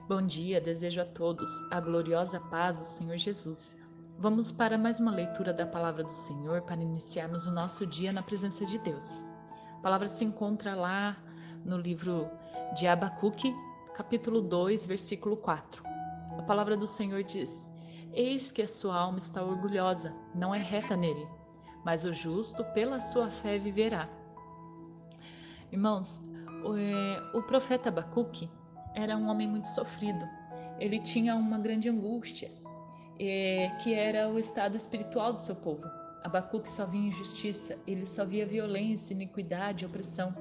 Bom dia, desejo a todos a gloriosa paz do Senhor Jesus. Vamos para mais uma leitura da palavra do Senhor para iniciarmos o nosso dia na presença de Deus. A palavra se encontra lá no livro de Abacuque, capítulo 2, versículo 4. A palavra do Senhor diz: Eis que a sua alma está orgulhosa, não é reta nele, mas o justo pela sua fé viverá. Irmãos, o profeta Abacuque era um homem muito sofrido. Ele tinha uma grande angústia, que era o estado espiritual do seu povo. Abacuque só via injustiça, ele só via violência, iniquidade, opressão.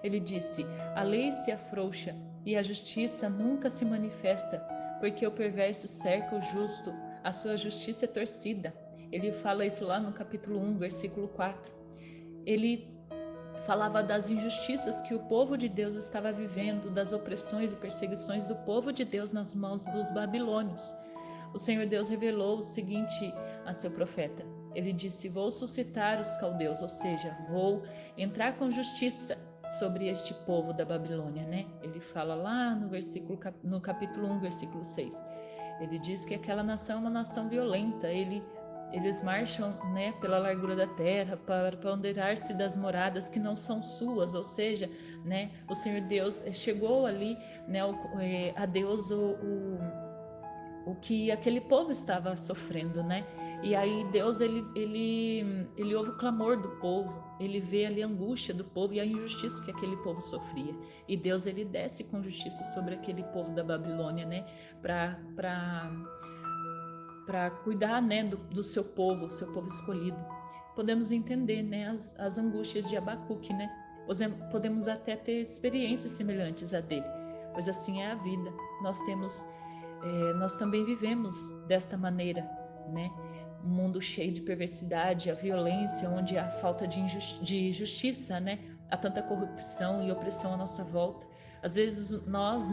Ele disse: a lei se afrouxa e a justiça nunca se manifesta, porque o perverso cerca o justo, a sua justiça é torcida. Ele fala isso lá no capítulo 1, versículo 4. Ele falava das injustiças que o povo de Deus estava vivendo, das opressões e perseguições do povo de Deus nas mãos dos babilônios. O Senhor Deus revelou o seguinte a seu profeta. Ele disse: vou suscitar os caldeus, ou seja, vou entrar com justiça sobre este povo da Babilônia, né? Ele fala lá no capítulo 1, versículo 6. Ele diz que aquela nação é uma nação violenta. Eles marcham, né, pela largura da terra para ponderar-se das moradas que não são suas, ou seja, né, o Senhor Deus chegou ali, né, a Deus o que aquele povo estava sofrendo, né? E aí Deus ele ouve o clamor do povo, ele vê ali a angústia do povo e a injustiça que aquele povo sofria. E Deus ele desce com justiça sobre aquele povo da Babilônia, né? Para cuidar, né, do seu povo escolhido. Podemos entender, né, as angústias de Abacuque, né? Podemos até ter experiências semelhantes a dele, pois assim é a vida. Nós também vivemos desta maneira, né? Um mundo cheio de perversidade, a violência, onde há falta de justiça, né? Há tanta corrupção e opressão à nossa volta. Às vezes nós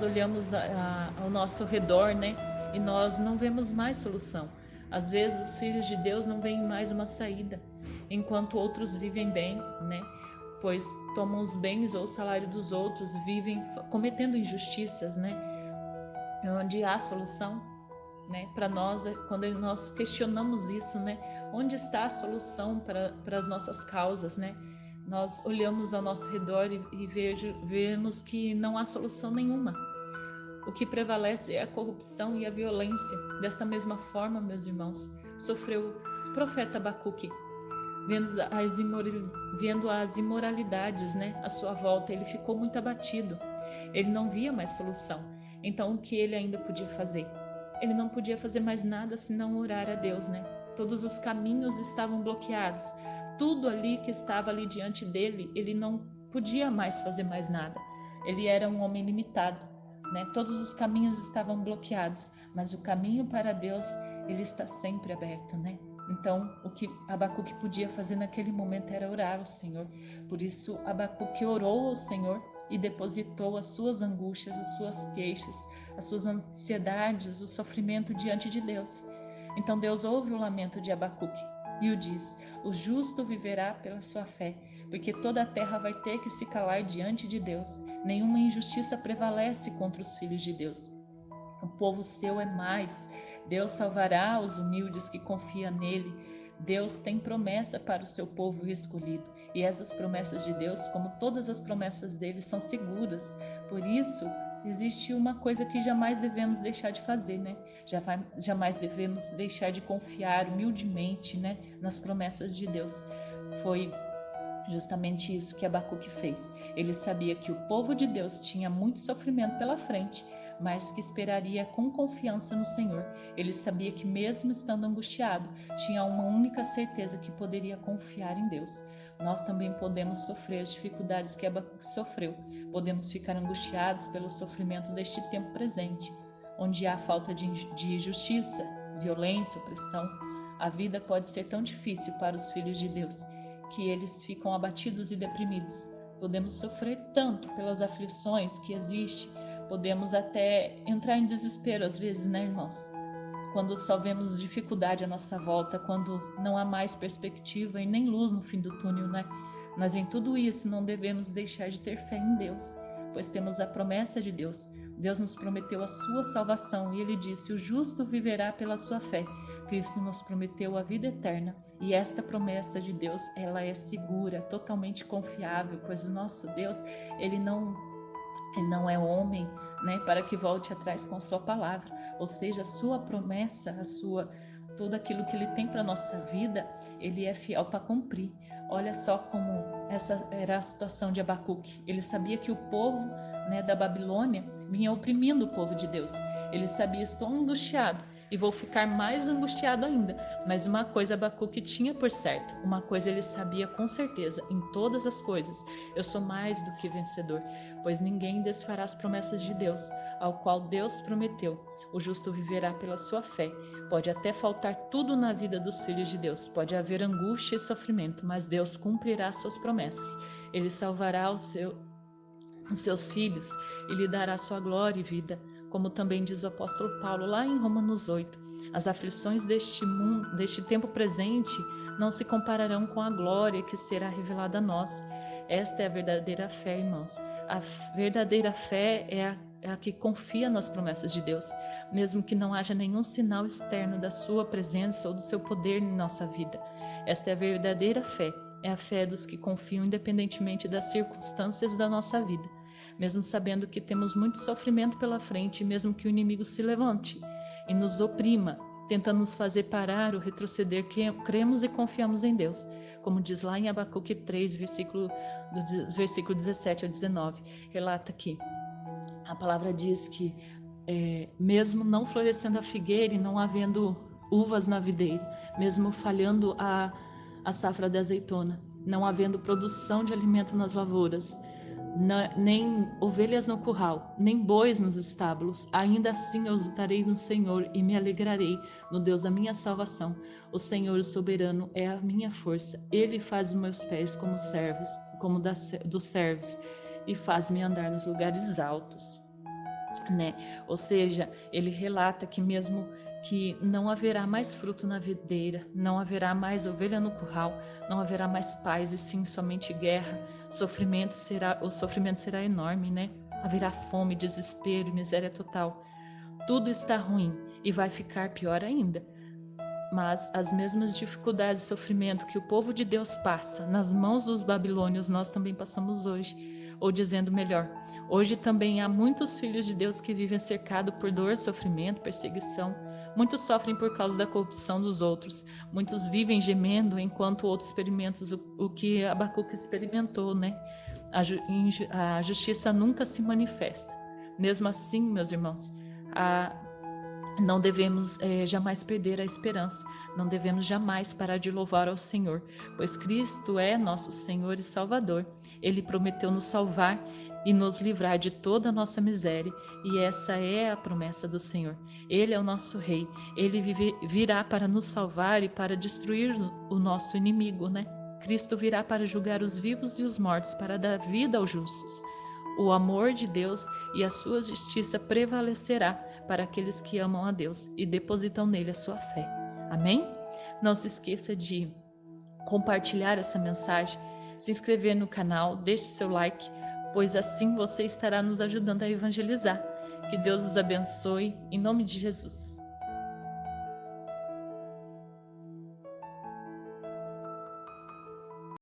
olhamos ao nosso redor, né? E nós não vemos mais solução. Às vezes os filhos de Deus não veem mais uma saída, enquanto outros vivem bem, né? Pois tomam os bens ou o salário dos outros, vivem cometendo injustiças, né? Onde há solução, né? Para nós, quando nós questionamos isso, né? Onde está a solução para as nossas causas, né? Nós olhamos ao nosso redor e vemos que não há solução nenhuma. O que prevalece é a corrupção e a violência. Desta mesma forma, meus irmãos, sofreu o profeta Abacuque, vendo as imoralidades, né, à sua volta. Ele ficou muito abatido. Ele não via mais solução. Então, o que ele ainda podia fazer? Ele não podia fazer mais nada senão orar a Deus, né? Todos os caminhos estavam bloqueados. Tudo ali que estava ali diante dele, ele não podia mais fazer mais nada. Ele era um homem limitado, né? Todos os caminhos estavam bloqueados, mas o caminho para Deus, ele está sempre aberto, né? Então, o que Abacuque podia fazer naquele momento era orar ao Senhor. Por isso, Abacuque orou ao Senhor e depositou as suas angústias, as suas queixas, as suas ansiedades, o sofrimento diante de Deus. Então Deus ouve o lamento de Abacuque e o diz: o justo viverá pela sua fé, porque toda a terra vai ter que se calar diante de Deus. Nenhuma injustiça prevalece contra os filhos de Deus. O povo seu é mais. Deus salvará os humildes que confiam nele. Deus tem promessa para o seu povo escolhido. E essas promessas de Deus, como todas as promessas dele, são seguras. Por isso, existe uma coisa que jamais devemos deixar de fazer, né? Jamais devemos deixar de confiar humildemente, né, nas promessas de Deus. Foi justamente isso que Abacuque fez. Ele sabia que o povo de Deus tinha muito sofrimento pela frente, mas que esperaria com confiança no Senhor. Ele sabia que, mesmo estando angustiado, tinha uma única certeza: que poderia confiar em Deus. Nós também podemos sofrer as dificuldades que Abacuque sofreu. Podemos ficar angustiados pelo sofrimento deste tempo presente, onde há falta de justiça, violência, opressão. A vida pode ser tão difícil para os filhos de Deus que eles ficam abatidos e deprimidos. Podemos sofrer tanto pelas aflições que existem, podemos até entrar em desespero às vezes, né, irmãos? Quando só vemos dificuldade à nossa volta, quando não há mais perspectiva e nem luz no fim do túnel, né? Mas em tudo isso não devemos deixar de ter fé em Deus, pois temos a promessa de Deus. Deus nos prometeu a sua salvação e ele disse: o justo viverá pela sua fé. Cristo nos prometeu a vida eterna e esta promessa de Deus, ela é segura, totalmente confiável, pois o nosso Deus, ele não é homem, né, para que volte atrás com a sua palavra. Ou seja, a sua promessa, tudo aquilo que ele tem para nossa vida, ele é fiel para cumprir. Olha só como essa era a situação de Abacuque. Ele sabia que o povo, né, da Babilônia vinha oprimindo o povo de Deus. Ele sabia: estou angustiado e vou ficar mais angustiado ainda. Mas uma coisa Abacuque tinha por certo, uma coisa ele sabia com certeza: em todas as coisas eu sou mais do que vencedor, pois ninguém desfará as promessas de Deus, ao qual Deus prometeu. O justo viverá pela sua fé. Pode até faltar tudo na vida dos filhos de Deus, pode haver angústia e sofrimento, mas Deus cumprirá suas promessas. Ele salvará os seus filhos e lhe dará sua glória e vida, como também diz o apóstolo Paulo lá em Romanos 8. As aflições deste tempo presente não se compararão com a glória que será revelada a nós. Esta é a verdadeira fé, irmãos. A verdadeira fé é a que confia nas promessas de Deus, mesmo que não haja nenhum sinal externo da sua presença ou do seu poder em nossa vida. Esta é a verdadeira fé, é a fé dos que confiam independentemente das circunstâncias da nossa vida, mesmo sabendo que temos muito sofrimento pela frente, mesmo que o inimigo se levante e nos oprima, tentando nos fazer parar ou retroceder, cremos e confiamos em Deus, como diz lá em Abacuque 3, versículo 17 ao 19, relata que a palavra diz que mesmo não florescendo a figueira e não havendo uvas na videira, mesmo falhando a safra da azeitona, não havendo produção de alimento nas lavouras, nem ovelhas no curral, nem bois nos estábulos, ainda assim eu exultarei no Senhor e me alegrarei no Deus da minha salvação. O Senhor, o soberano, é a minha força. Ele faz os meus pés como dos servos, e faz-me andar nos lugares altos, né? Ou seja, ele relata que mesmo que não haverá mais fruto na videira, não haverá mais ovelha no curral, não haverá mais paz, e sim somente guerra. O sofrimento será enorme, né? Haverá fome, desespero e miséria total. Tudo está ruim e vai ficar pior ainda. Mas as mesmas dificuldades e sofrimento que o povo de Deus passa nas mãos dos babilônios, nós também passamos hoje. Ou dizendo melhor, hoje também há muitos filhos de Deus que vivem cercados por dor, sofrimento, perseguição. Muitos sofrem por causa da corrupção dos outros. Muitos vivem gemendo enquanto outros experimentam o que Abacuque experimentou, né? A justiça nunca se manifesta. Mesmo assim, meus irmãos, não devemos jamais perder a esperança, não devemos jamais parar de louvar ao Senhor, pois Cristo é nosso Senhor e Salvador. Ele prometeu nos salvar e nos livrar de toda a nossa miséria, e essa é a promessa do Senhor. Ele é o nosso Rei, Ele virá para nos salvar e para destruir o nosso inimigo, né? Cristo virá para julgar os vivos e os mortos, para dar vida aos justos. O amor de Deus e a sua justiça prevalecerá para aqueles que amam a Deus e depositam nele a sua fé. Amém? Não se esqueça de compartilhar essa mensagem, se inscrever no canal, deixe seu like, pois assim você estará nos ajudando a evangelizar. Que Deus os abençoe, em nome de Jesus.